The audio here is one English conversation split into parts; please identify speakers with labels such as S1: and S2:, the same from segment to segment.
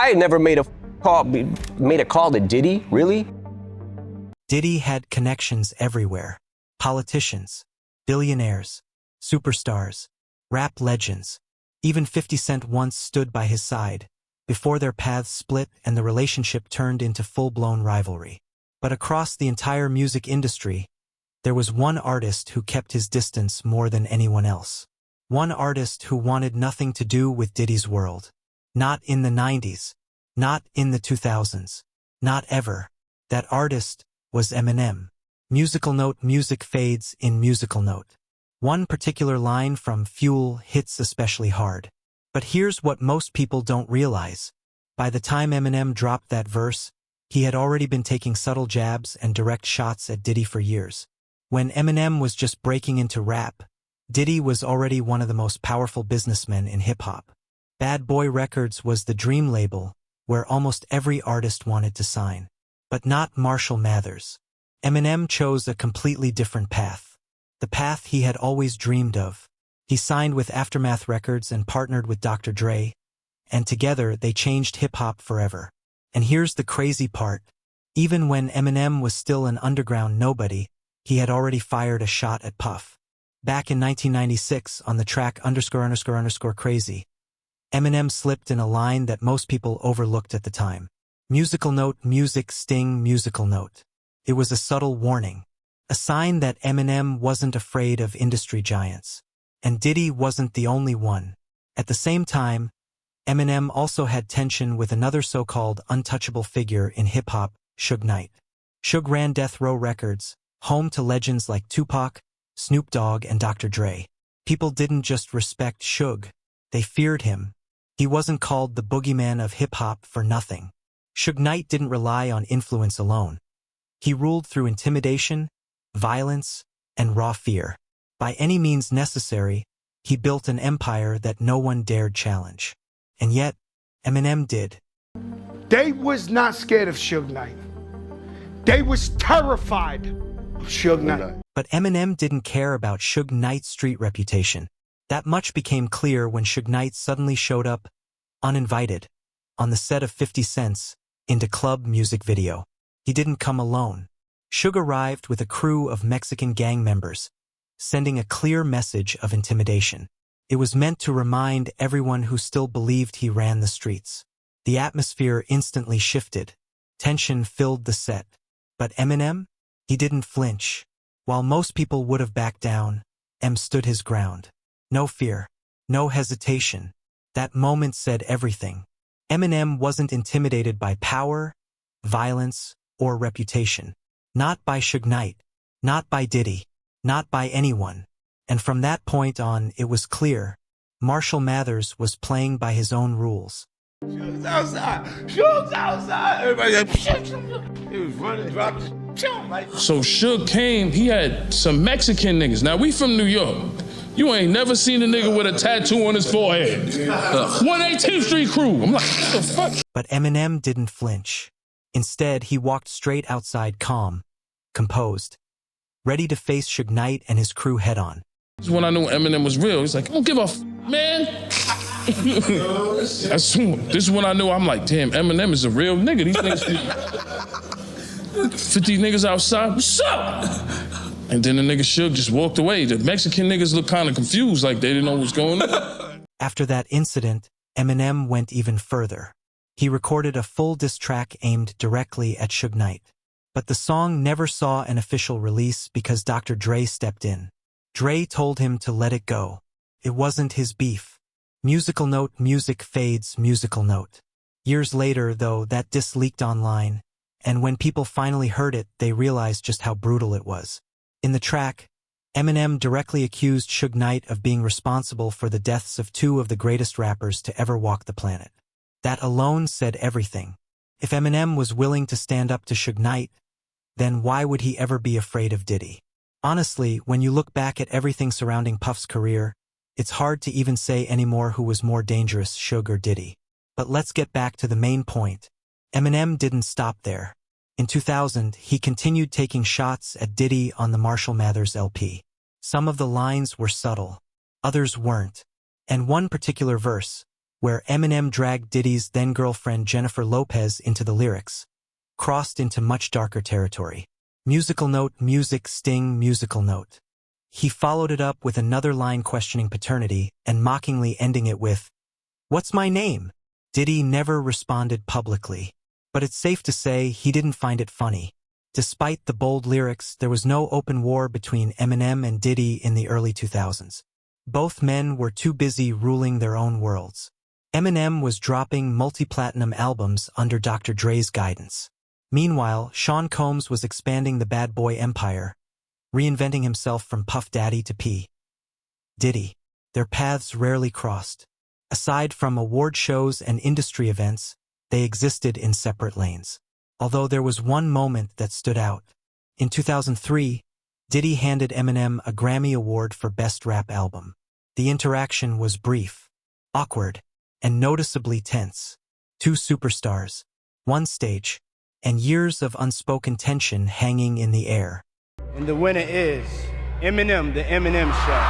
S1: I had never made a call to Diddy, really?
S2: Diddy had connections everywhere. Politicians, billionaires, superstars, rap legends. Even 50 Cent once stood by his side, before their paths split and the relationship turned into full-blown rivalry. But across the entire music industry, there was one artist who kept his distance more than anyone else. One artist who wanted nothing to do with Diddy's world. Not in the 90s. Not in the 2000s. Not ever. That artist was Eminem. Musical note: music fades in musical note. One particular line from Fuel hits especially hard. But here's what most people don't realize. By the time Eminem dropped that verse, he had already been taking subtle jabs and direct shots at Diddy for years. When Eminem was just breaking into rap, Diddy was already one of the most powerful businessmen in hip-hop. Bad Boy Records was the dream label where almost every artist wanted to sign. But not Marshall Mathers. Eminem chose a completely different path. The path he had always dreamed of. He signed with Aftermath Records and partnered with Dr. Dre, and together they changed hip-hop forever. And here's the crazy part. Even when Eminem was still an underground nobody, he had already fired a shot at Puff. Back in 1996, on the track ____crazy, Eminem slipped in a line that most people overlooked at the time. Musical note, music sting, musical note. It was a subtle warning. A sign that Eminem wasn't afraid of industry giants. And Diddy wasn't the only one. At the same time, Eminem also had tension with another so-called untouchable figure in hip-hop, Suge Knight. Suge ran Death Row Records, home to legends like Tupac, Snoop Dogg, and Dr. Dre. People didn't just respect Suge, they feared him. He wasn't called the boogeyman of hip-hop for nothing. Suge Knight didn't rely on influence alone. He ruled through intimidation, violence, and raw fear. By any means necessary, he built an empire that no one dared challenge. And yet, Eminem did.
S3: They was not scared of Suge Knight. They was terrified of Suge Knight.
S2: But Eminem didn't care about Suge Knight's street reputation. That much became clear when Suge Knight suddenly showed up, uninvited, on the set of 50 Cent's Into Club music video. He didn't come alone. Suge arrived with a crew of Mexican gang members, sending a clear message of intimidation. It was meant to remind everyone who still believed he ran the streets. The atmosphere instantly shifted. Tension filled the set. But Eminem? He didn't flinch. While most people would have backed down, Em stood his ground. No fear. No hesitation. That moment said everything. Eminem wasn't intimidated by power, violence, or reputation. Not by Suge Knight. Not by Diddy. Not by anyone. And from that point on, it was clear. Marshall Mathers was playing by his own rules.
S4: Suge's outside! Suge's outside! Everybody like, he was running, dropping.
S5: So Suge came, he had some Mexican niggas. Now we from New York. You ain't never seen a nigga with a tattoo on his forehead. 118th Street crew. I'm like, what the fuck?
S2: But Eminem didn't flinch. Instead, he walked straight outside calm, composed, ready to face Suge Knight and his crew head-on.
S5: This is when I knew Eminem was real. He's like, I don't give a man. This is when I knew, I'm like, damn, Eminem is a real nigga. These niggas, 50 niggas outside, what's up? And then the nigga Suge just walked away. The Mexican niggas looked kind of confused, like they didn't know what's going on.
S2: After that incident, Eminem went even further. He recorded a full diss track aimed directly at Suge Knight. But the song never saw an official release because Dr. Dre stepped in. Dre told him to let it go. It wasn't his beef. Musical note, music fades, musical note. Years later, though, that diss leaked online, and when people finally heard it, they realized just how brutal it was. In the track, Eminem directly accused Suge Knight of being responsible for the deaths of two of the greatest rappers to ever walk the planet. That alone said everything. If Eminem was willing to stand up to Suge Knight, then why would he ever be afraid of Diddy? Honestly, when you look back at everything surrounding Puff's career, it's hard to even say anymore who was more dangerous, Suge or Diddy. But let's get back to the main point. Eminem didn't stop there. In 2000, he continued taking shots at Diddy on the Marshall Mathers LP. Some of the lines were subtle, others weren't. And one particular verse, where Eminem dragged Diddy's then-girlfriend Jennifer Lopez into the lyrics, crossed into much darker territory. Musical note, music sting, musical note. He followed it up with another line questioning paternity and mockingly ending it with, "What's my name?" Diddy never responded publicly, but it's safe to say he didn't find it funny. Despite the bold lyrics, there was no open war between Eminem and Diddy in the early 2000s. Both men were too busy ruling their own worlds. Eminem was dropping multi-platinum albums under Dr. Dre's guidance. Meanwhile, Sean Combs was expanding the bad boy empire, reinventing himself from Puff Daddy to P. Diddy. Their paths rarely crossed. Aside from award shows and industry events, they existed in separate lanes. Although there was one moment that stood out. In 2003, Diddy handed Eminem a Grammy Award for Best Rap Album. The interaction was brief, awkward, and noticeably tense. Two superstars, one stage, and years of unspoken tension hanging in the air.
S6: And the winner is Eminem, the Eminem Show.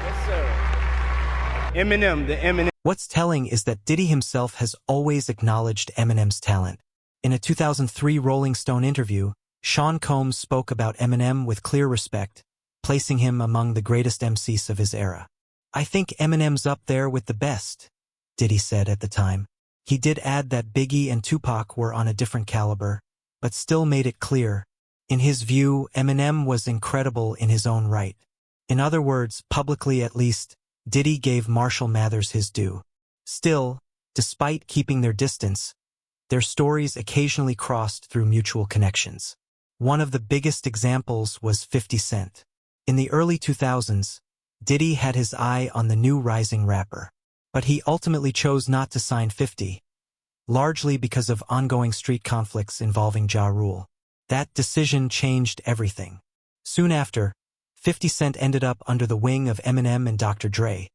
S6: Yes, sir. Eminem, the Eminem.
S2: What's telling is that Diddy himself has always acknowledged Eminem's talent. In a 2003 Rolling Stone interview, Sean Combs spoke about Eminem with clear respect, placing him among the greatest MCs of his era. "I think Eminem's up there with the best," Diddy said at the time. He did add that Biggie and Tupac were on a different caliber, but still made it clear, in his view, Eminem was incredible in his own right. In other words, publicly at least, Diddy gave Marshall Mathers his due. Still, despite keeping their distance, their stories occasionally crossed through mutual connections. One of the biggest examples was 50 Cent. In the early 2000s, Diddy had his eye on the new rising rapper, but he ultimately chose not to sign 50, largely because of ongoing street conflicts involving Ja Rule. That decision changed everything. Soon after, 50 Cent ended up under the wing of Eminem and Dr. Dre,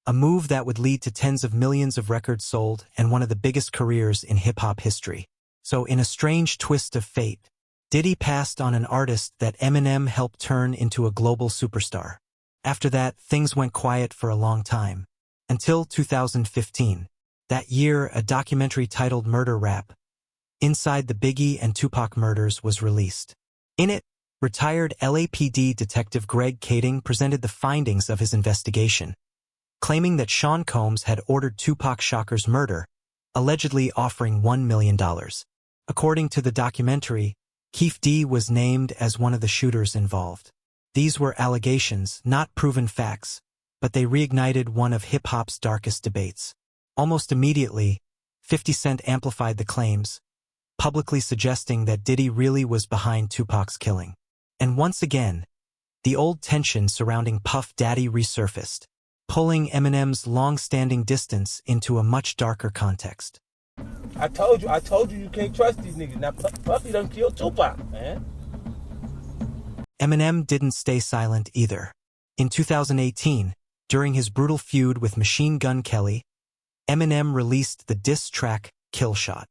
S2: a move that would lead to tens of millions of records sold and one of the biggest careers in hip-hop history. So in a strange twist of fate, Diddy passed on an artist that Eminem helped turn into a global superstar. After that, things went quiet for a long time. Until 2015. That year, a documentary titled Murder Rap, Inside the Biggie and Tupac Murders was released. In it, retired LAPD Detective Greg Kading presented the findings of his investigation, claiming that Sean Combs had ordered Tupac Shakur's murder, allegedly offering $1 million. According to the documentary, Keefe D was named as one of the shooters involved. These were allegations, not proven facts, but they reignited one of hip-hop's darkest debates. Almost immediately, 50 Cent amplified the claims, publicly suggesting that Diddy really was behind Tupac's killing. And once again, the old tension surrounding Puff Daddy resurfaced, pulling Eminem's long-standing distance into a much darker context.
S4: I told you you can't trust these niggas. Now Puffy done killed Tupac, man.
S2: Eminem didn't stay silent either. In 2018, during his brutal feud with Machine Gun Kelly, Eminem released the diss track Killshot.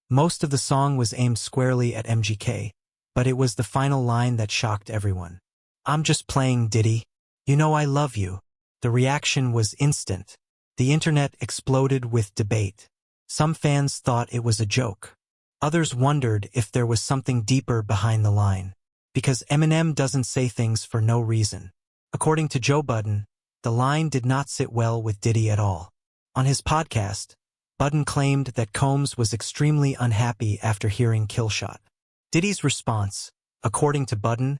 S2: Most of the song was aimed squarely at MGK, but it was the final line that shocked everyone. "I'm just playing, Diddy. You know I love you." The reaction was instant. The internet exploded with debate. Some fans thought it was a joke. Others wondered if there was something deeper behind the line. Because Eminem doesn't say things for no reason. According to Joe Budden, the line did not sit well with Diddy at all. On his podcast, Budden claimed that Combs was extremely unhappy after hearing Killshot. Diddy's response, according to Budden,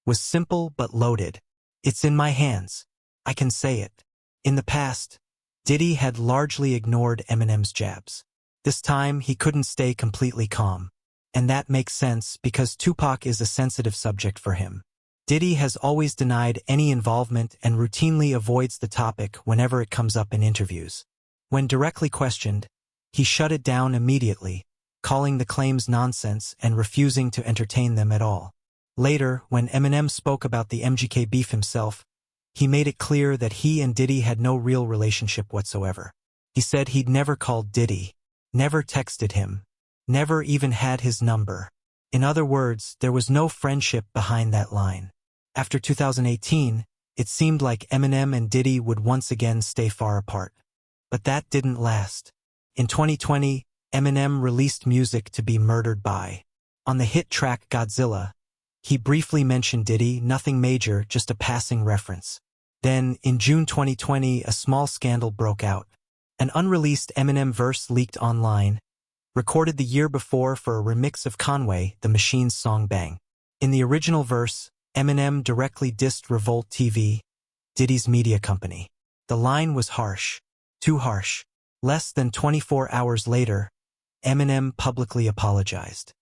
S2: was simple but loaded. "It's in my hands. I can say it." In the past, Diddy had largely ignored Eminem's jabs. This time, he couldn't stay completely calm. And that makes sense because Tupac is a sensitive subject for him. Diddy has always denied any involvement and routinely avoids the topic whenever it comes up in interviews. When directly questioned, he shut it down immediately, calling the claims nonsense and refusing to entertain them at all. Later, when Eminem spoke about the MGK beef himself, he made it clear that he and Diddy had no real relationship whatsoever. He said he'd never called Diddy, never texted him, never even had his number. In other words, there was no friendship behind that line. After 2018, it seemed like Eminem and Diddy would once again stay far apart. But that didn't last. In 2020, Eminem released music to be murdered by. On the hit track Godzilla, he briefly mentioned Diddy, nothing major, just a passing reference. Then, in June 2020, a small scandal broke out. An unreleased Eminem verse leaked online, recorded the year before for a remix of Conway the Machine's song Bang. In the original verse, Eminem directly dissed Revolt TV, Diddy's media company. The line was harsh. Too harsh. Less than 24 hours later, Eminem publicly apologized.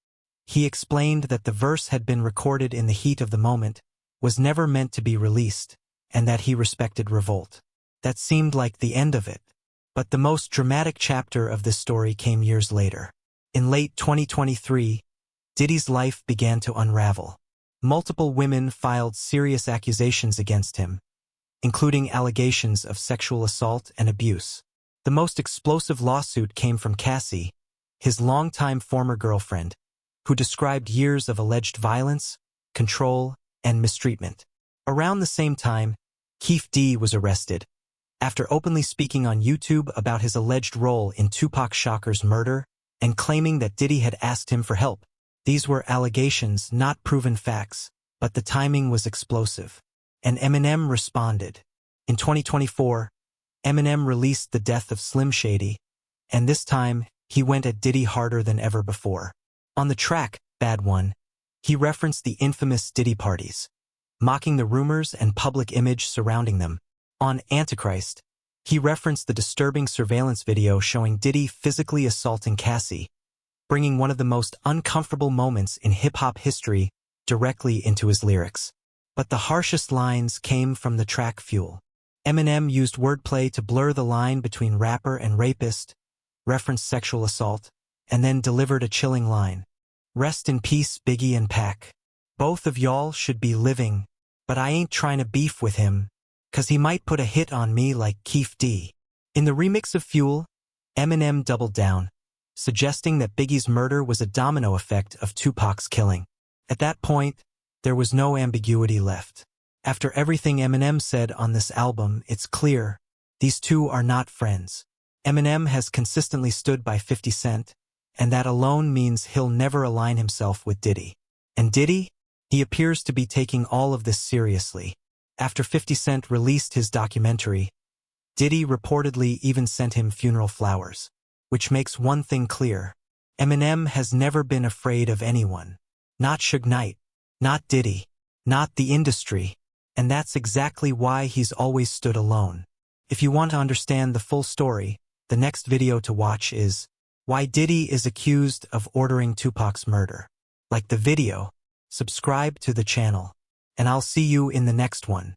S2: He explained that the verse had been recorded in the heat of the moment, was never meant to be released, and that he respected Revolt. That seemed like the end of it. But the most dramatic chapter of this story came years later. In late 2023, Diddy's life began to unravel. Multiple women filed serious accusations against him, including allegations of sexual assault and abuse. The most explosive lawsuit came from Cassie, his longtime former girlfriend, who described years of alleged violence, control, and mistreatment. Around the same time, Keith D was arrested after openly speaking on YouTube about his alleged role in Tupac Shakur's murder and claiming that Diddy had asked him for help. These were allegations, not proven facts, but the timing was explosive. And Eminem responded. In 2024, Eminem released The Death of Slim Shady, and this time, he went at Diddy harder than ever before. On the track, Bad One, he referenced the infamous Diddy parties, mocking the rumors and public image surrounding them. On Antichrist, he referenced the disturbing surveillance video showing Diddy physically assaulting Cassie, bringing one of the most uncomfortable moments in hip-hop history directly into his lyrics. But the harshest lines came from the track Fuel. Eminem used wordplay to blur the line between rapper and rapist, referenced sexual assault, and then delivered a chilling line. Rest in peace, Biggie and Pac. Both of y'all should be living, but I ain't trying to beef with him, 'cause he might put a hit on me like Keith D. In the remix of Fuel, Eminem doubled down, suggesting that Biggie's murder was a domino effect of Tupac's killing. At that point, there was no ambiguity left. After everything Eminem said on this album, it's clear, these two are not friends. Eminem has consistently stood by 50 Cent, and that alone means he'll never align himself with Diddy. And Diddy? He appears to be taking all of this seriously. After 50 Cent released his documentary, Diddy reportedly even sent him funeral flowers, which makes one thing clear. Eminem has never been afraid of anyone. Not Suge Knight, not Diddy, not the industry, and that's exactly why he's always stood alone. If you want to understand the full story, the next video to watch is Why Diddy is Accused of Ordering Tupac's Murder. Like the video, subscribe to the channel, and I'll see you in the next one.